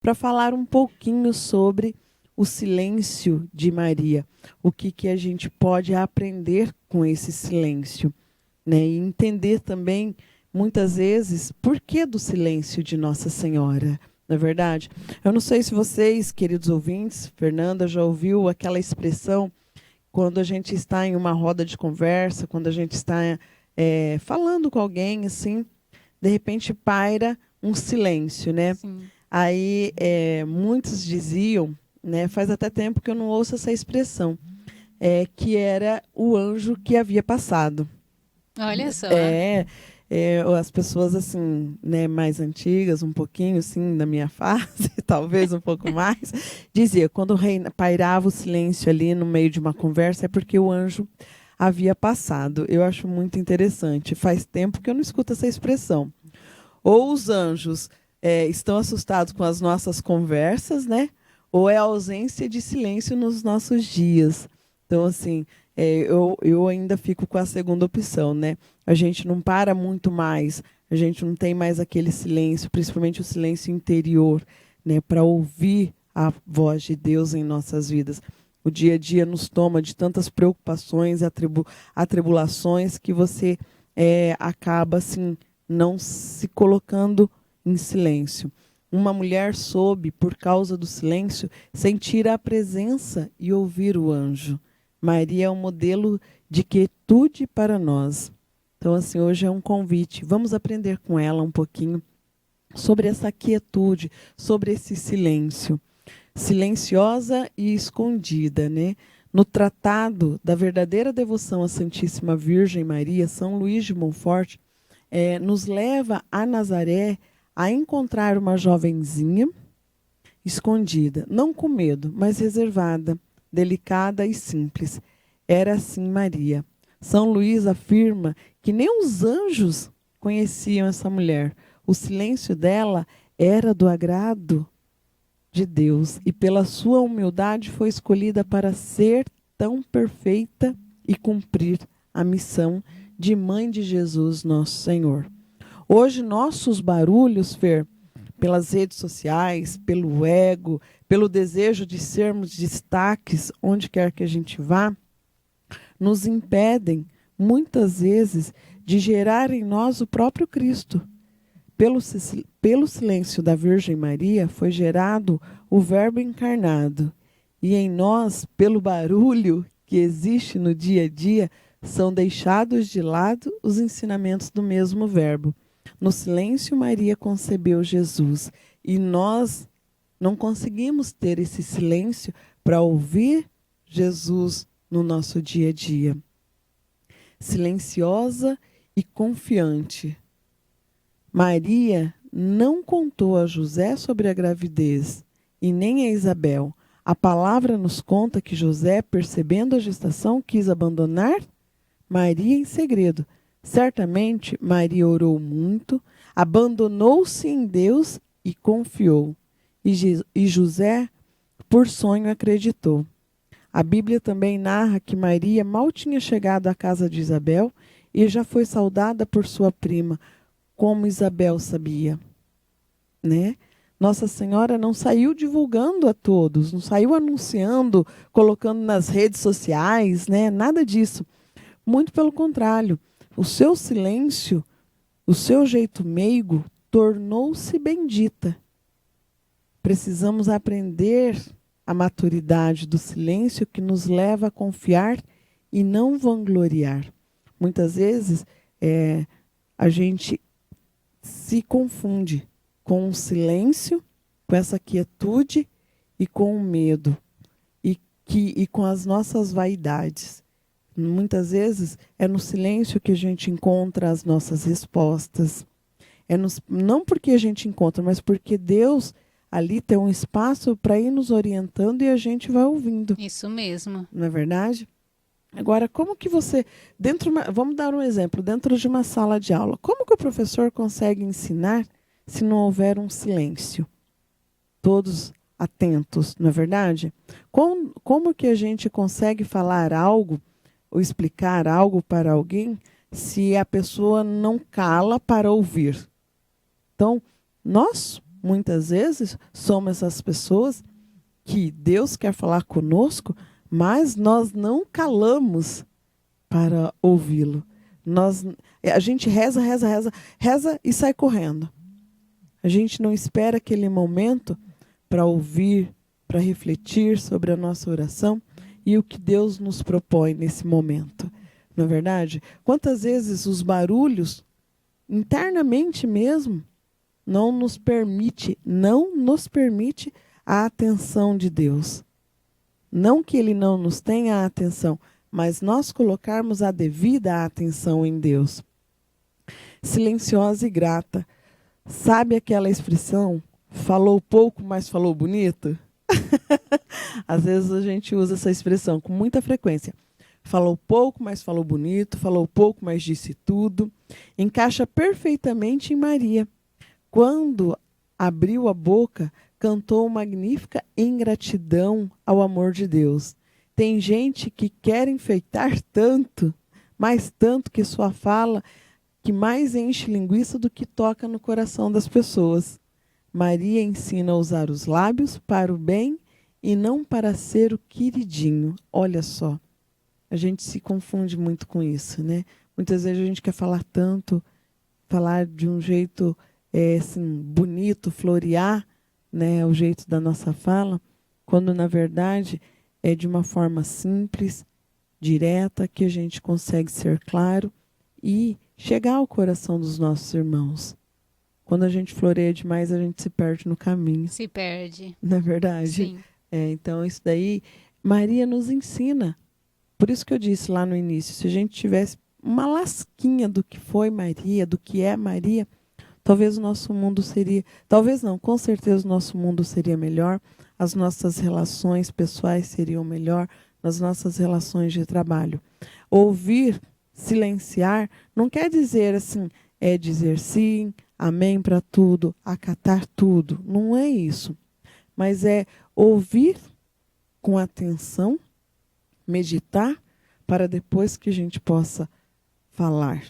para falar um pouquinho sobre o silêncio de Maria. O que a gente pode aprender com esse silêncio, né? E entender também, muitas vezes, por que do silêncio de Nossa Senhora. Não é verdade? Eu não sei se vocês, queridos ouvintes, Fernanda, já ouviu aquela expressão quando a gente está em uma roda de conversa, quando a gente está falando com alguém, assim, de repente paira um silêncio, né? Sim. Aí muitos diziam, né, faz até tempo que eu não ouço essa expressão, que era o anjo que havia passado. Olha só. É, as pessoas assim, né, mais antigas, um pouquinho assim da minha fase, talvez um pouco mais, dizia quando pairava o silêncio ali no meio de uma conversa é porque o anjo havia passado. Eu acho muito interessante. Faz tempo que eu não escuto essa expressão. Ou os anjos estão assustados com as nossas conversas, né? Ou é a ausência de silêncio nos nossos dias. Então, assim, eu ainda fico com a segunda opção, né? A gente não para muito mais, a gente não tem mais aquele silêncio, principalmente o silêncio interior, né? Para ouvir a voz de Deus em nossas vidas. O dia a dia nos toma de tantas preocupações, atribulações, que você acaba, assim, não se colocando em silêncio. Uma mulher soube, por causa do silêncio, sentir a presença e ouvir o anjo. Maria é um modelo de quietude para nós. Então, assim, hoje é um convite. Vamos aprender com ela um pouquinho sobre essa quietude, sobre esse silêncio. Silenciosa e escondida, né? No Tratado da Verdadeira Devoção à Santíssima Virgem Maria, São Luís de Montfort nos leva a Nazaré a encontrar uma jovenzinha escondida, não com medo, mas reservada, delicada e simples. Era assim Maria. São Luís afirma que nem os anjos conheciam essa mulher. O silêncio dela era do agrado de Deus e pela sua humildade foi escolhida para ser tão perfeita e cumprir a missão de mãe de Jesus, nosso Senhor. Hoje, nossos barulhos, Fer, pelas redes sociais, pelo ego, pelo desejo de sermos destaques onde quer que a gente vá, nos impedem, muitas vezes, de gerar em nós o próprio Cristo. Pelo silêncio da Virgem Maria foi gerado o Verbo encarnado. E em nós, pelo barulho que existe no dia a dia, são deixados de lado os ensinamentos do mesmo Verbo. No silêncio, Maria concebeu Jesus. E nós não conseguimos ter esse silêncio para ouvir Jesus no nosso dia a dia. Silenciosa e confiante. Maria não contou a José sobre a gravidez e nem a Isabel. A palavra nos conta que José, percebendo a gestação, quis abandonar Maria em segredo. Certamente, Maria orou muito, abandonou-se em Deus e confiou. E José, por sonho, acreditou. A Bíblia também narra que Maria mal tinha chegado à casa de Isabel e já foi saudada por sua prima, como Isabel sabia, né? Nossa Senhora não saiu divulgando a todos, não saiu anunciando, colocando nas redes sociais, né? Nada disso. Muito pelo contrário, o seu silêncio, o seu jeito meigo, tornou-se bendita. Precisamos aprender a maturidade do silêncio que nos leva a confiar e não vangloriar. Muitas vezes a gente se confunde com o silêncio, com essa quietude e com o medo e com as nossas vaidades. Muitas vezes é no silêncio que a gente encontra as nossas respostas. Não porque a gente encontra, mas porque Deus ali tem um espaço para ir nos orientando e a gente vai ouvindo. Isso mesmo. Não é verdade? Agora, como que você, vamos dar um exemplo, dentro de uma sala de aula, como que o professor consegue ensinar se não houver um silêncio? Todos atentos, não é verdade? Como que a gente consegue falar algo ou explicar algo para alguém se a pessoa não cala para ouvir? Então, nós muitas vezes, somos essas pessoas que Deus quer falar conosco, mas nós não calamos para ouvi-lo. A gente reza e sai correndo. A gente não espera aquele momento para ouvir, para refletir sobre a nossa oração e o que Deus nos propõe nesse momento. Não é verdade? Quantas vezes os barulhos, internamente mesmo, não nos permite a atenção de Deus. Não que Ele não nos tenha a atenção, mas nós colocarmos a devida atenção em Deus. Silenciosa e grata. Sabe aquela expressão? Falou pouco, mas falou bonito? Às vezes a gente usa essa expressão com muita frequência. Falou pouco, mas falou bonito. Falou pouco, mas disse tudo. Encaixa perfeitamente em Maria. Quando abriu a boca, cantou magnífica ingratidão ao amor de Deus. Tem gente que quer enfeitar tanto, mas tanto que sua fala que mais enche linguiça do que toca no coração das pessoas. Maria ensina a usar os lábios para o bem e não para ser o queridinho. Olha só, a gente se confunde muito com isso, né? Muitas vezes a gente quer falar tanto, falar de um jeito assim, bonito, florear, né, o jeito da nossa fala, quando na verdade é de uma forma simples, direta, que a gente consegue ser claro e chegar ao coração dos nossos irmãos. Quando a gente floreia demais, a gente se perde no caminho. Se perde. Não é verdade? Sim. Então, isso daí, Maria nos ensina. Por isso que eu disse lá no início, se a gente tivesse uma lasquinha do que foi Maria, do que é Maria, talvez o nosso mundo seria... Talvez não, com certeza o nosso mundo seria melhor, as nossas relações pessoais seriam melhor, as nossas relações de trabalho. Ouvir, silenciar, não quer dizer assim, é dizer sim, amém para tudo, acatar tudo. Não é isso. Mas é ouvir com atenção, meditar, para depois que a gente possa falar.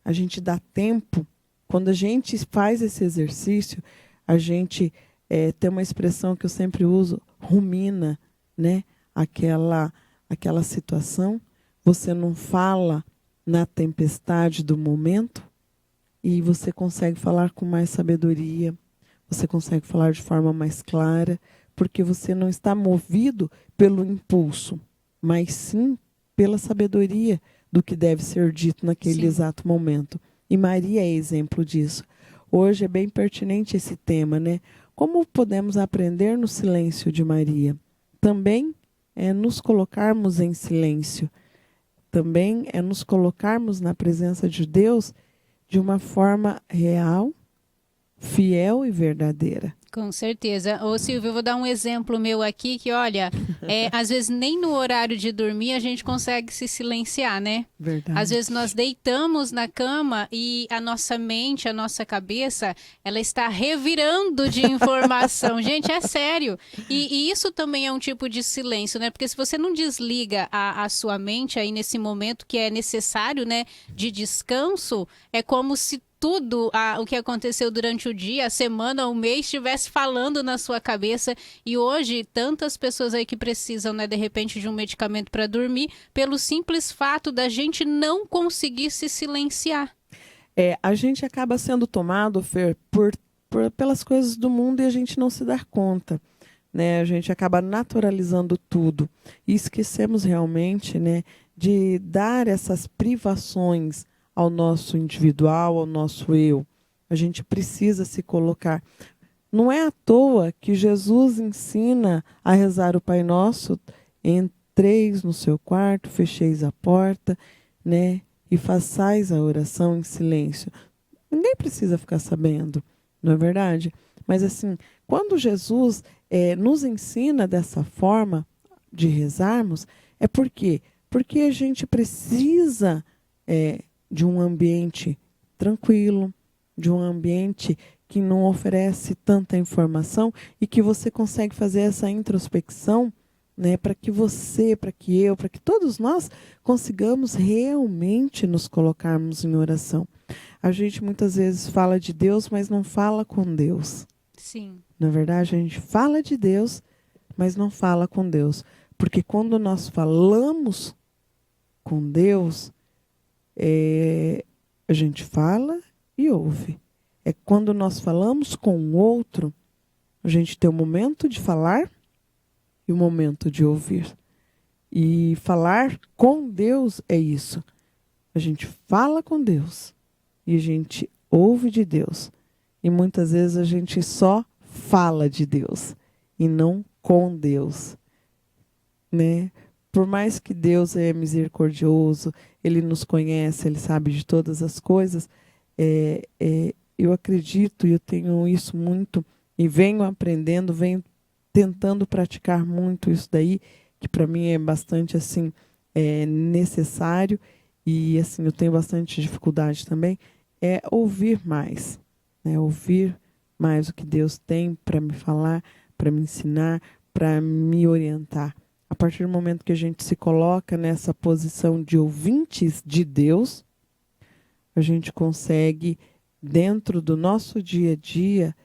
A gente dá tempo. Quando a gente faz esse exercício, a gente tem uma expressão que eu sempre uso, rumina, né? Aquela situação. Você não fala na tempestade do momento e você consegue falar com mais sabedoria, você consegue falar de forma mais clara, porque você não está movido pelo impulso, mas sim pela sabedoria do que deve ser dito naquele exato momento. E Maria é exemplo disso. Hoje é bem pertinente esse tema, né? Como podemos aprender no silêncio de Maria? Também é nos colocarmos em silêncio. Também é nos colocarmos na presença de Deus de uma forma real, fiel e verdadeira. Com certeza. Ô Silvia, eu vou dar um exemplo meu aqui que, olha, às vezes nem no horário de dormir a gente consegue se silenciar, né? Verdade. Às vezes nós deitamos na cama e a nossa mente, a nossa cabeça, ela está revirando de informação. Gente, é sério. E isso também é um tipo de silêncio, né? Porque se você não desliga a sua mente aí nesse momento que é necessário, né, de descanso, é como se tudo o que aconteceu durante o dia, a semana, o mês, estivesse falando na sua cabeça. E hoje, tantas pessoas aí que precisam, né, de repente, de um medicamento para dormir, pelo simples fato da gente não conseguir se silenciar. A gente acaba sendo tomado, Fer, pelas coisas do mundo e a gente não se dá conta. Né? A gente acaba naturalizando tudo. E esquecemos realmente, né, de dar essas privações ao nosso individual, ao nosso eu. A gente precisa se colocar. Não é à toa que Jesus ensina a rezar o Pai Nosso: entreis no seu quarto, fecheis a porta, né, e façais a oração em silêncio. Ninguém precisa ficar sabendo, não é verdade? Mas assim, quando Jesus nos ensina dessa forma de rezarmos, é por quê? Porque a gente precisa de um ambiente tranquilo, de um ambiente que não oferece tanta informação e que você consegue fazer essa introspecção, né, para que você, para que eu, para que todos nós consigamos realmente nos colocarmos em oração. A gente muitas vezes fala de Deus, mas não fala com Deus. Sim. Na verdade, a gente fala de Deus, mas não fala com Deus. Porque quando nós falamos com Deus, a gente fala e ouve. É quando nós falamos com o outro, a gente tem o momento de falar e o momento de ouvir. E falar com Deus é isso. A gente fala com Deus e a gente ouve de Deus. E muitas vezes a gente só fala de Deus e não com Deus, né? Por mais que Deus é misericordioso, Ele nos conhece, Ele sabe de todas as coisas, eu acredito e eu tenho isso muito e venho aprendendo, venho tentando praticar muito isso daí, que para mim é bastante assim necessário e assim eu tenho bastante dificuldade também, é ouvir mais, né? Ouvir mais o que Deus tem para me falar, para me ensinar, para me orientar. A partir do momento que a gente se coloca nessa posição de ouvintes de Deus, a gente consegue, dentro do nosso dia a dia,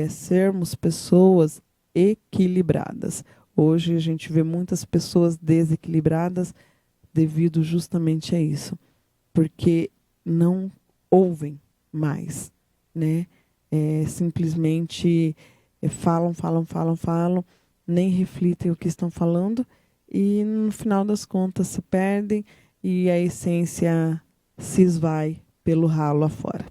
sermos pessoas equilibradas. Hoje a gente vê muitas pessoas desequilibradas devido justamente a isso, porque não ouvem mais, né? Simplesmente falam, nem refletem o que estão falando e no final das contas se perdem e a essência se esvai pelo ralo afora.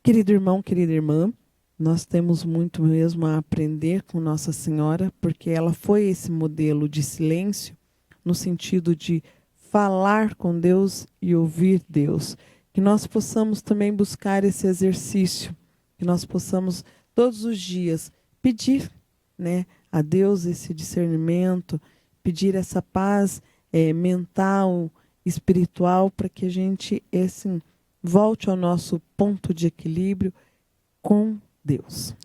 Querido irmão, querida irmã, nós temos muito mesmo a aprender com Nossa Senhora, porque ela foi esse modelo de silêncio no sentido de falar com Deus e ouvir Deus. Que nós possamos também buscar esse exercício, que nós possamos todos os dias pedir, né, a Deus esse discernimento, pedir essa paz mental, espiritual, para que a gente assim, volte ao nosso ponto de equilíbrio com Deus.